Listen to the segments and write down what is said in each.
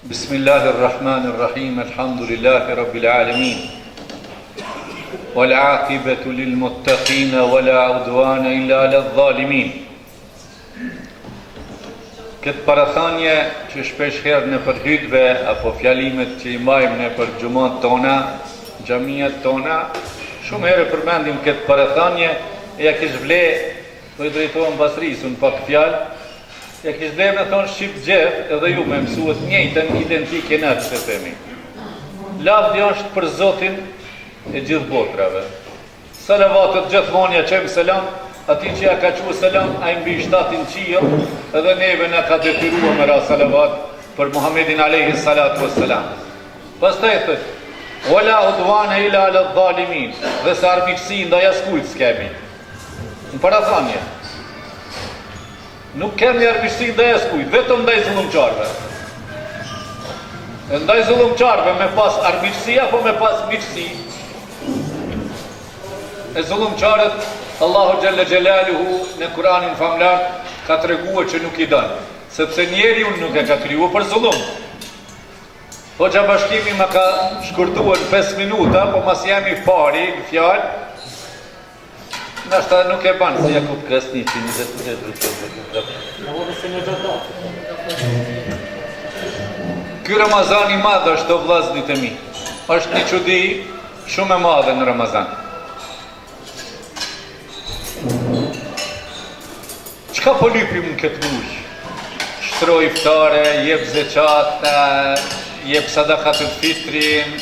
Bismillahirrahmanirrahim, alhamdulillahi rabbil alamin. Wal aqibatu lil muttaqin wala udwana illa alal zalimin. Këtë parathanje që shpesh herë në për hutbe apo fjalimet që i mbajmë në për xhumat tona, xhamiat tona, shumë herë përmendim këtë parathanje e ja kish vle, po i drejtohem Basrisë unë pak fjalë. Ja kish dhe me thonë Shqip gjeth edhe ju me mësuet njëjtën identike në që themi. Lavdi është për Zotin e gjithë botrave. Salavatët gjithmonë ja qemë selam, ati që ja ka quë selam, a i mbi 7 qijo, edhe neve në ka detyrua me ra salavat për Muhammedin alayhi salatu wassalam. Pastaj thët, wala udwana ila ala dhalimin, dhe se armiqësi ndaj askujt s'kemi. Në parathanje. Nuk kemi armiqësi ndaj askujt, vetëm ndaj zullumçarëve. Ndaj zullumçarëve me pas armiqësi apo me pas miqësi. E zullumçarët, Allahu xhalla xhelaluhu në Kur'anin famlar ka treguar që nuk i don, sepse njeriu nuk e ka krijuar për zullum. Hoxha Bashkimi më ka shkurtuar 5 minuta, po mas jam i pari në fjalë. Nashta nuk e banë se Jakub Krasniqi Ky Ramazan i madh është o vllaznit e mi. Është një çudi shumë e madhe në Ramazan. Çka po lypim në këtë muaj? Shtroj iftare, jep zeqat, jep sadakatul fitrin,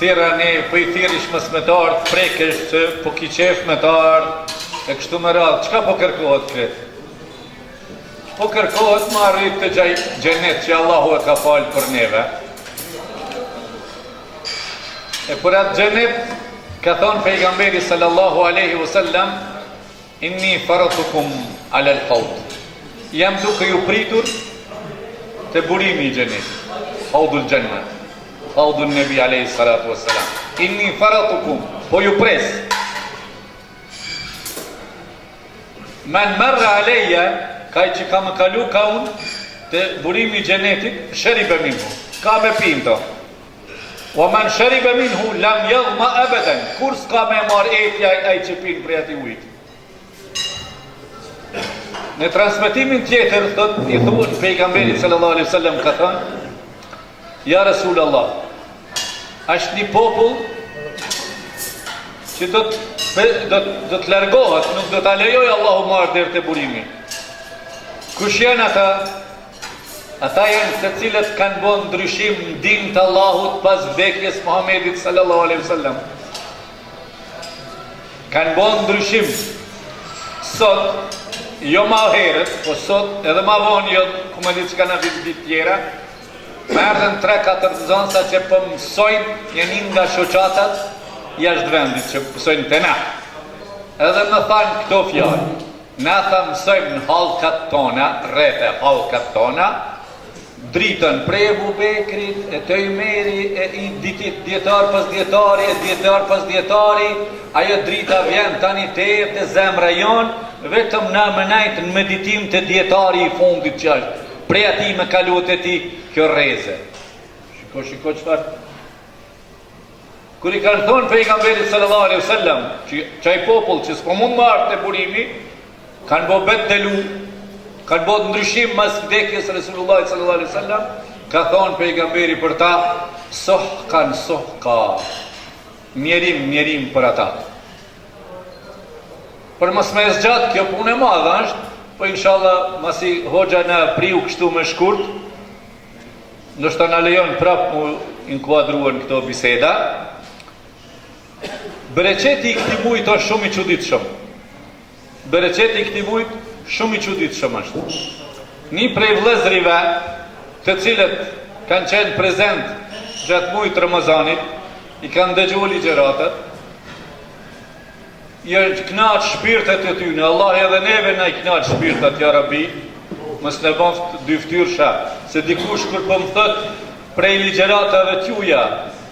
thira ne, po i thirish mësmetar, prekesh që po ki qef me tar, e kështu me radhë, qka po kërkohet kretë? Po kërkohet ma rrit të gjenet që Allahu e ka falë për neve. E për atë gjenet, ka thonë pejgamberi sallallahu aleyhi wasallam, inni faratukum ala al-haud. Jam duke ju pritur të burimi i gjenet, haudul gjennet. Haudun Nebi alayhi salatu wassalam. Inni faratukum, po ju pres. Man marra alayya, kaj që ka më kalu ka unë të burimi i xhenetit, shariba minhu, ka me pinto. Wa man shariba minhu lam yadhma abadan, kur s'ka me marr etja ai që pin prej atij ujit. Në transmetimin tjetër thot i thuhet pejgamberit sallallahu alaihi wasallam ka thënë: Ja Rasulallah, është një popull që do të largohet, nuk do të lejoj Allahu marrë dherë të burimi. Kush janë ata? Ata janë të cilët kanë bën ndryshim në din të Allahut pas vdekjes Muhammedit sallallahu alaihi wasallam. Kanë bën ndryshim. Sot, jo ma herët, po sot edhe ma vonë jo, ku me ditë që kanë vitë tjera, me ardhen 3-4 zonësa që po mësojnë jenin nga shoqatat jashtë vendit që mësojnë të na. Edhe më thanë këto fjallë. Na tha mësojmë në halkat tona, rrete halkat tona, dritën prej Ebu Bekrit, e të Umeri, e i ditit djetar pas djetari, e djetar pas djetari, ajo drita vjen tani të e të zemra jonë, vetëm na më najtë në meditim të djetari i fundit që është. Prej ati me kaluat e ti kjo reze. Shiko qëfar. Kër i kanë thonë pejgamberit sallallahu alaihi wasallam, që qaj popull që s'po mund marrë të burimi, kanë bo bet të lu, kanë bo ndryshim mas vdekjes Resulullah sallallahu alaihi wasallam, ka thonë pejgamberi për ta, sohkan sohka, mjerim për ata. Për mos me zgjat, kjo punë e madhe është, po inshallah masi hoxha në priu kështu me shkurt, ndoshta na lejon prap mu inkuadruan këto biseda. Bereqeti i këtij muajit është shumë i çuditshëm. Bereqeti i këtij muajit shumë i çuditshëm është. Një prej vëllezërive, të cilët kanë qenë prezent gjatë muajit Ramazanit, i kanë dëgjuar ligjëratat, janë knaq shpirtet e tyre, Allah edhe neve na i knaq shpirtat, ja Rabbi, mos në bëft dy ftyrsha, se dikush kur po më thot prej ligjëratave t'juja,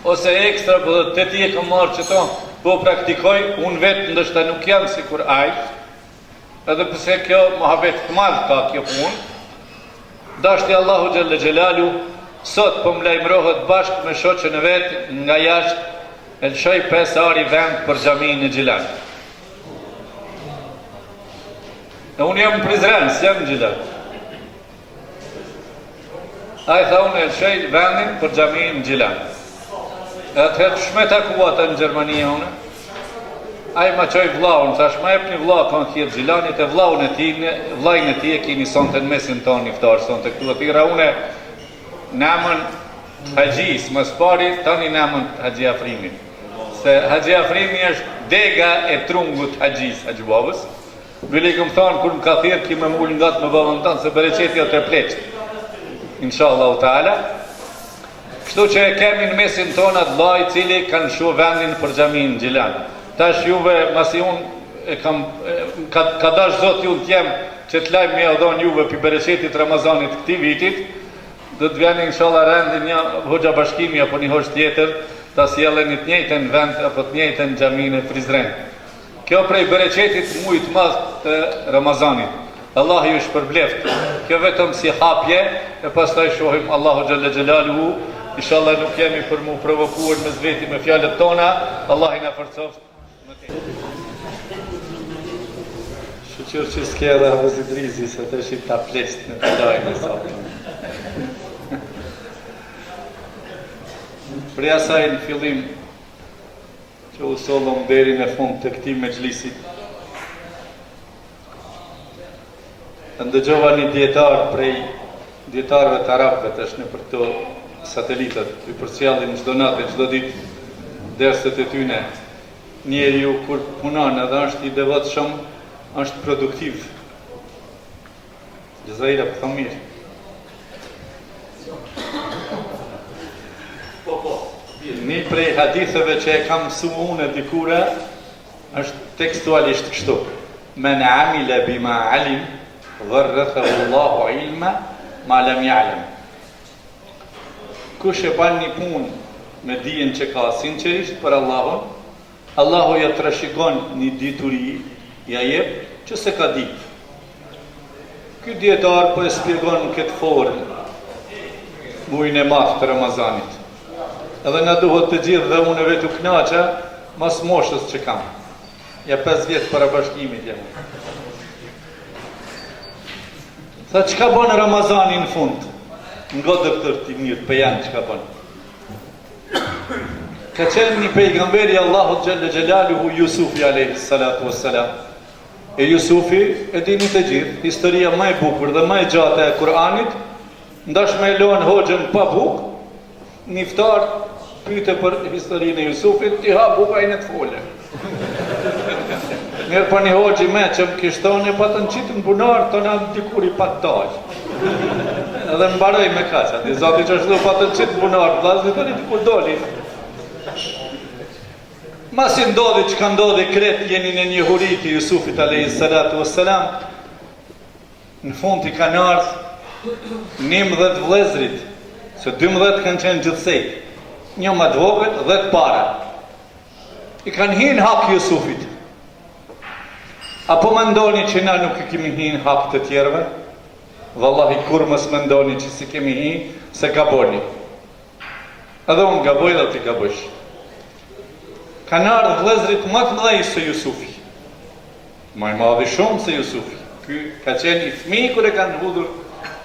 ose ekstra, po dhe të ti e kam marrë që tonë, po praktikoj, unë vetë ndoshta nuk jam si kur ajt, edhe pëse kjo mohabet të madh ka kjo punë, dashti Allahu xhalla xhelalu Sot po më lajmërohet bashkë me shoqën e vet nga jashtë e lëshoj 5 ari vend për xhamin e Gjilan. E unë jam në Prizren, s'jam në Gjilan. A i tha unë e lëshoj vendin për xhamin në Gjilan. E atëherë shme takuata në Gjermania unë. A i ma qoj vlaun, thash ma ep një vla kanë kjetë Gjilanit e vlaun e ti, vlajnë e ti e kini sonte në mesin tonë iftar, sonte këtu e thira une namën haqjis, më spari tani namën Haxhi Afrimi. Se Haxhi Afrimi është dega e trungut haqjis, haqbabës. Bili këmë thonë, kur më ka thirë, ki me mullë nga të më babën tonë, se bereqeti o të pleqë. Inshallah u ta'ala. Kështu që e kemi në mesin tonë atë vlaj cili kanë shu vendin për xhamin në Gjilan. Tash juve, masi unë ka dash zot ju t'jem që t'lajmë me odhon juve për bereqetit Ramazanit këti vitit, dhe të vjeni inshallah rendi një hoxha bashkimi apo një hoxh tjetër ta sjellën të njëjtën vend apo të njëjtën xhamin e Prizren. Kjo prej bereqetit mujt madh të Ramazanit. Allah ju shpërbleft. Kjo vetëm si hapje e pastaj shohim Allahu xhalla xhelaluhu. Inshallah nuk jemi për mu provokuar me zveti me fjalët tona. Allah i na forcoft. Shqyr që s'ke edhe Havazidrizi se të shqip ta plest në të dajnë e sotë. Preja saj në fillim që u sollëm deri në fund të këtij mexhlisi. Ndëgjova një dietar prej dietarëve të arabëve tash në për këto satelitat, i përcjellin çdo natë, çdo ditë derset e tyne. Njeriu kur punon edhe është i devotshëm, është produktiv. Jazaira po thon mirë. Një prej haditheve që e kam mësuar unë dikure është tekstualisht kështu: Men amila bima alim dharrathahu Allahu ilma ma lam ya'lam. Kush e bën një punë me dijen që ka sinqerisht për Allahun, Allahu ja trashëgon një dituri, ja jep që se ka ditë. Ky dietar po e shpjegon në këtë formë muajin e madh të Ramazanit. Edhe na duhet të gjithë dhe unë vetë u kënaqa mas moshës që kam. Ja 5 vjetë para bashkimit jam. Tha çka bën Ramazani në fund? Nga doktor ti mirë, për janë çka bën. Ka qenë një pejgamberi Allahu xhalla xhelaluhu Jusufi alayhi salatu wassalam. E Jusufi e dini të gjithë, historia më e bukur dhe më e gjatë e Kur'anit, ndash me lën hoxhën pa bukë, një iftar pyete për historinë e Jusufit, ti ha bukajnë të fole. Mirë pa një hoxhi me që më kishtoni pa të në qitë në bunar, të në dikuri pa të tajë. Edhe më baroj me kaqa, ti zati që është du pa të në qitë në bunar, vlasni të një dikur doli. Masi ndodhi që ka ndodhi kret jeni në një huriti Jusufit alayhi salatu wassalam, në fund i kanë ardhë 11 vëllezrit, se 12 kanë qenë gjithsej, një më të vogël, 10 para. I kanë hinë hak Jusufit. Apo më ndoni që na nuk i kemi hinë hak të tjerëve? Vallahi kur mos më ndoni që si kemi hinë, se gaboni. Edhe unë gaboj dhe ti gabosh. Kanë ardhë vëllezrit më të mëdhenj se Jusufi. Më i madhi shumë se Jusufi. Ky ka qenë i fëmijë kur e kanë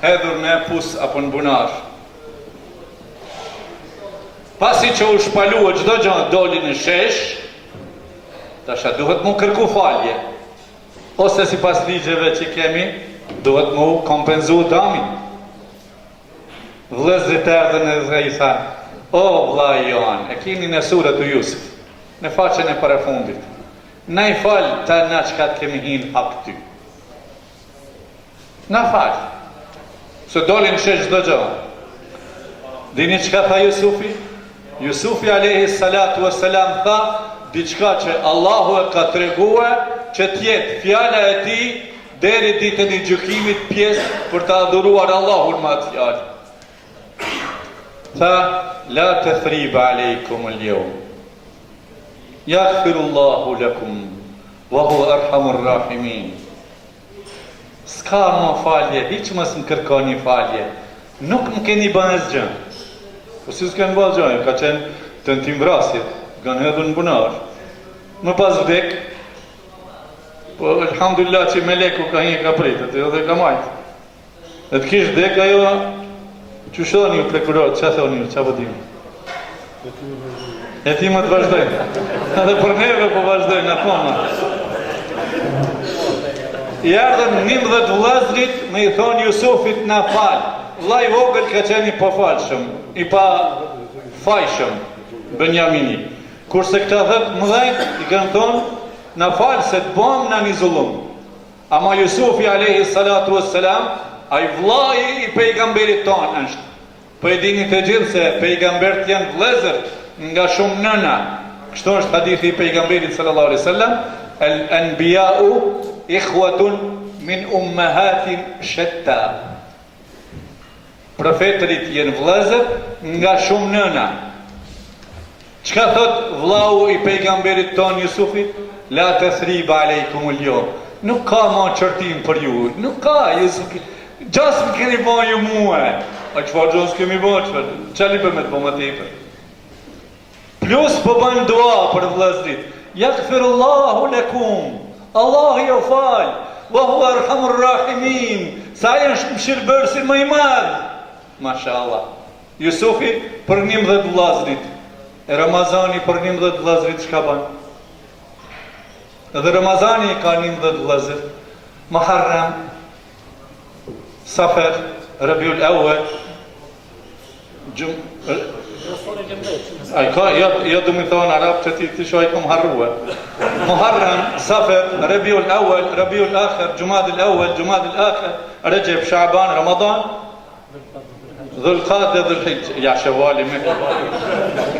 hedhur në pus apo në bunar. Pasi që u shpalua çdo gjë doli në shesh, tasha duhet mu kërku falje. Ose sipas ligjeve që kemi, duhet mu kompenzu damin. Vëllezrit erdhën edhe i thanë: "O vllai Joan, e keni në surën e Jusuf, në faqen e parafundit. Na i fal ta na çka të kemi hinë hak ty. Na fal." Se dolin shesh çdo gjë. Dini çka tha Jusufi? Jusufi alayhi salatu wassalam tha diçka që Allahu e ka treguar që t'jetë fjala e tij deri ditën e gjykimit pjesë për të adhuruar Allahun me atë fjalë. Tha la tathriba alaykum al-yawm. Yaghfirullahu lakum wa huwa arhamur rahimin. S'ka më falje, hiç mos më kërkoni falje. Nuk më keni bën asgjë, Po si s'kanë bëllë gjojnë, ka qenë tentim vrasje, kanë hedhur në bunar. Më pas vdek, po alhamdulillah që meleku ka një ka pritet, edhe ka majtë. E të kishë vdek ajo, që shoni ju prekurorët, që thoni ju, që vëdimi? Jetimet vazhdojnë. Edhe për neve po vazhdojnë akoma. I ardhën 11 vllazrit me i thonë Jusufit na fal. Vllai i vogël ka qenë i pafalshëm, i pa fajshëm, Benjamini. Kurse këta 10 mëdhenj i kanë thonë na fal se të bëm na një zullum. Ama Jusufi alayhi salatu wassalam, ai vllai i pejgamberit tonë është. Po e dini të gjithë se pejgambert janë vëllezër nga shumë nëna. Kështu është hadithi i pejgamberit sallallahu alaihi wasallam, al-anbiya'u ikhwatun min ummahatin shatta. Profetërit janë vëllezër nga shumë nëna. Çka thot vllau i pejgamberit ton Jusufit? La tathriba alaykumul yawm. Nuk ka më çortim për ju. Nuk ka Jusufi. Gjas më keni bën ju mua. A çfarë gjos kemi bën çfarë? Çali për me të bëmë tepër. Plus po bën dua për vëllezrit. Yaghfirullahu lakum. Allah ju fal. Wa huwa arhamur rahimin. Sa është mëshirbërësi më i madh. Mashallah. Jusufi për 11 vëllezrit. E Ramazani për 11 vëllezrit çka bën? Edhe Ramazani ka 11 vëllezër. Muharram, Safar, Rabiul Awwal, ai ka jo do më thon arab që ti shoj kom harrua. Muharram, Safar, Rabiul Awwal, Rabiul Akhir, Jumadul Awwal, Jumadul Akhir, Rajab, Sha'ban, Ramadan, Dhul-Qa'da, Dhul-Hijja, ja Shawali me.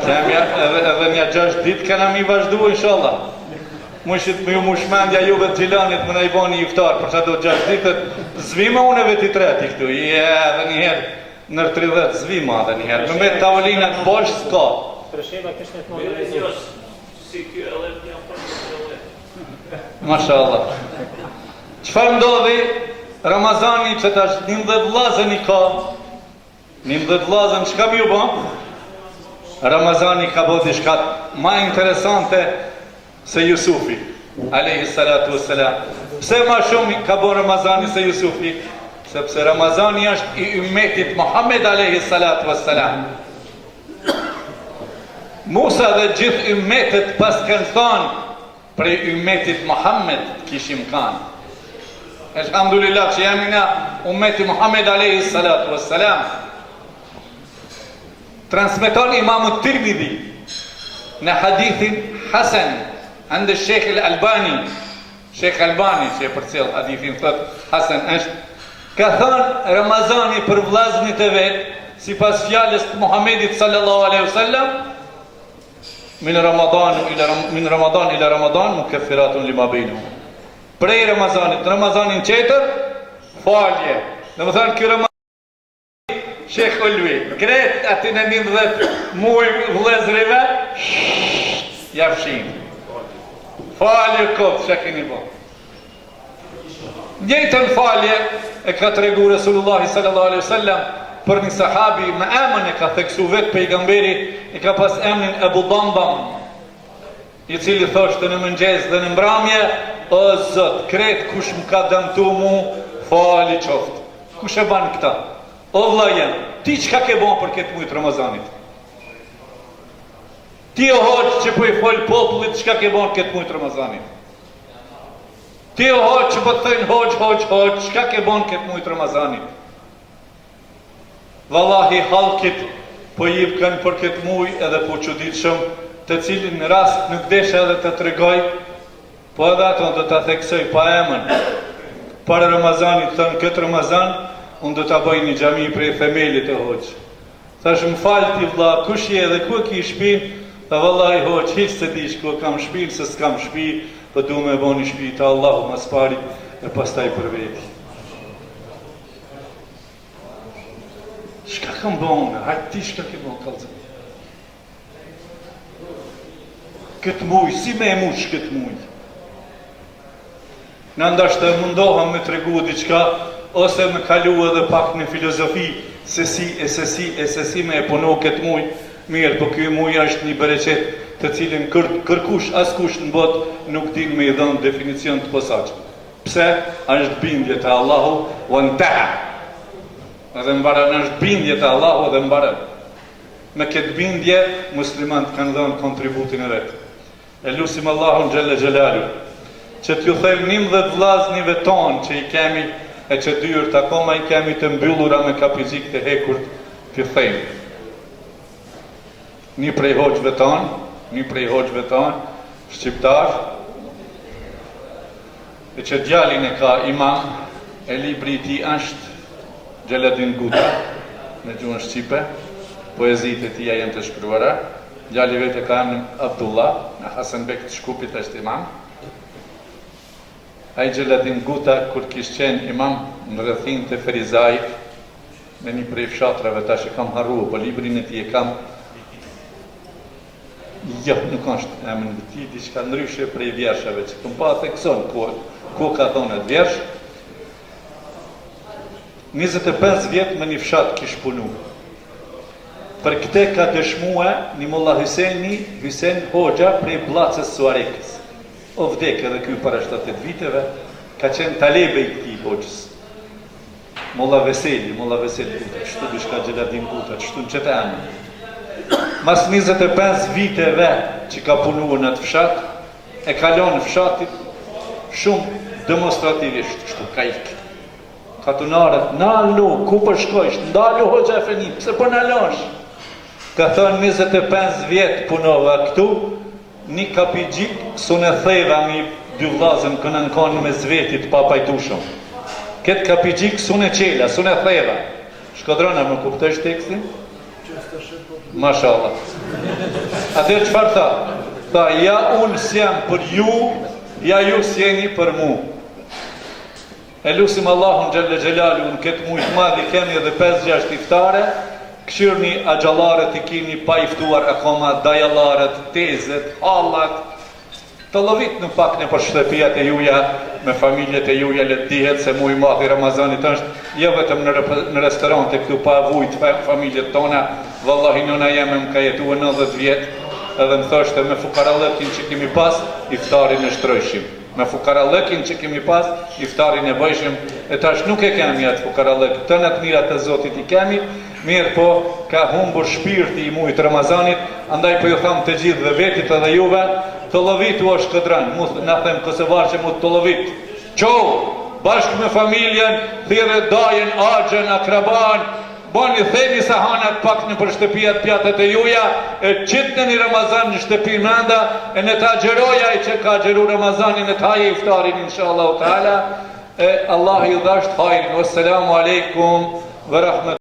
Edhe një 6 ditë kena mi vazhdu inshallah. Mushit me ju mushmendja juve të Gjilanit më na i bani iftar për çdo 6 ditët. Zvima unë vetë 3 këtu. Edhe një herë në 30 zvima edhe një herë. Me tavolina të bosh s'ka. Presheva kishte të modernizuar. Si ky edhe jam për. Mashallah. Çfarë ndodhi? Ramazani që tash 11 vllazën i ka. 11 vllazën çka më u bën? Ramazani ka bërë diçka më interesante se Jusufi, alayhi salatu wassalam. Pse më shumë ka bërë Ramazani se Jusufi? Sepse Ramazani është i ummetit Muhammed alayhi salatu wassalam. Musa dhe gjithë ummetet pas kanë thonë prej ummetit Muhammed kishim kanë. Alhamdulillah që jemi nga ummeti Muhammed alayhi salatu wassalam. Transmeton Imamu Tirmidhi në hadithin Hasan عند الشيخ الألباني Sheikh Albani që e përcjell hadithin thot Hasan është ka thënë Ramazani për vllazërit e vet sipas fjalës të Muhamedit sallallahu alaihi wasallam min Ramadan ila Ramadan mukaffiratun lima bainahum. Prej Ramazanit Ramazanin tjetër falje. Domethënë ky Ramazan Sheikh Ulvi gret aty në 11 muaj vëllezërve jafshin. Falje këtë që keni bo. Njëjtën falje e ka të regu Resulullahi sallallahu alaihi wasallam për një sahabi me emën e ka theksu vetë pejgamberi e ka pas emnin Ebu Dambam i cili thoshte në mëngjes dhe në mbramje o Zot, kret kush më ka dëmtu mu fali qoftë. Kush e ban këta? O vlla jem, ti çka ke bon për këtë mujt Ramazanit? Ti o hoqë që po i folë popullit, çka ke bon këtë mujtë Ramazanit? Ti o hoqë që po të thëjnë hoqë, çka ke bon këtë mujtë Ramazanit? Vallahi halkit po jipkën për këtë mujë edhe po çuditshëm, të cilin në rast nuk desha edhe të tregoj, po edhe ato do ta theksoj pa emën. Para Ramazanit thënë këtë Ramazan, unë do ta bëj një xhami prej themelit të hoqë. Thash më falë ti vlla, kush je dhe ku ki shtëpinë? Tha vallahi hoq, hiç se di ku kam shtëpi, se s'kam shtëpi, po du me bëni shtëpi te Allahu mas pari e pastaj për veti. Çka kam bënë? Hajt ti çka ke bënë kallëzim? Këtë muj, si me e mush këtë muj? Në ndashtë mundohem me tregu diçka, ose me kalu edhe pak në filozofi, se si me e punu këtë muj, mirë, po ky muj është një bereqet të cilin kërkush, askush në botë nuk din me i dhënë definicion të posaçëm. Pse? Është bindje të Allahu wa ntaha. Edhe mbaran është bindje të Allahu dhe mbaran. Me këtë bindje, muslimanët kanë dhënë kontributin e vetë. E lusim Allahun xhelle xhelalu, që t'ju them 11 vllaznive tonë që i kemi e që dyrt akoma i kemi të mbyllura me kapizik të hekur, t'ju them. Një prej hoxhëve tonë, shqiptar, e që djalin e ka imam, e libri i tij është Xheladin Guta, në gjuhën shqipe, poezitë e tija janë të shkruara, djali vetë ka emrin Abdullah, në Hasanbek të Shkupit është imam. Ai Xheladin Guta, kur kishte qenë imam në rrethin të Ferizajit, në një prej fshatrave, tash e kam harruar, po librin e tij e kam. Jo, nuk është emrin e tij, diçka ndryshe prej vjershave, që kam pa thekson ku ka thonë atë vjersh. 25 vjet me një fshat kish punu. Për këte ka dëshmua një Molla Hysen Hoxha prej Bllacës Suarekës. O vdek edhe ky para 7 viteve, ka qenë talebe i këtij hoxhës. Molla Veseli, kështu diçka Xheladin Guta, kështu në çetë anë. Mas 25 viteve që ka punuar në atë fshat, e kalon fshatit shumë demonstrativisht, kështu ka ikë. Katunarët, nalu, ku për shkojsh, ndalu hoxha Efendi, pse po nalosh? Ka thonë 25 vjetë punova këtu, një kapigjik, sune theva mi dy vlazën kënë në konë me zvetit papajtushëm. Këtë kapigjik sune qela, sune theva. Shkodrona, më kuptësh tekstin? Mashallah. Atër qëfar tha? Tha, ja unë s'jam për ju, ja ju s'jeni për mu. E lusim Allahun xhelle xhelalu në këtë muj të madh i kemi edhe 5-6 iftare, këshirni axhallarët i keni pa iftuar akoma, dajallarët, tezet, hallat, të lovit në pak në për shtëpijat e juja, me familjet e juja, le të dihet se muj madh i Ramazanit është jo vetëm në restorante këtu pa vujt familjet tona, vallahi nëna jeme më ka jetuar 90 vjet, edhe më thoshte me fukarallëkin që kemi pas, iftarin e shtrojshim. Me fukarallëkin që kemi pas, iftarin e bëjshim, e tash nuk e kemi atë fukarallëk, të në të mirat e Zotit i kemi, mirë po ka humbur shpirti i mujt Ramazanit, andaj po ju tham të gjithë dhe vetit edhe juve, të lovitu o shkëdran, na them kosovar që mu të lovit. Qo, bashkë me familjen, thire dajen, agjen, akraban, bani themi sahanat pak në për shtëpijat pjatet e juja, e qitë në një Ramazan në shtëpi mranda, e në të agjeroja i që ka agjeru Ramazanin e të haje iftarin, inshallah ta'ala, e Allah i dhasht hajrin. Wassalamu alaikum wa rahmatullahi.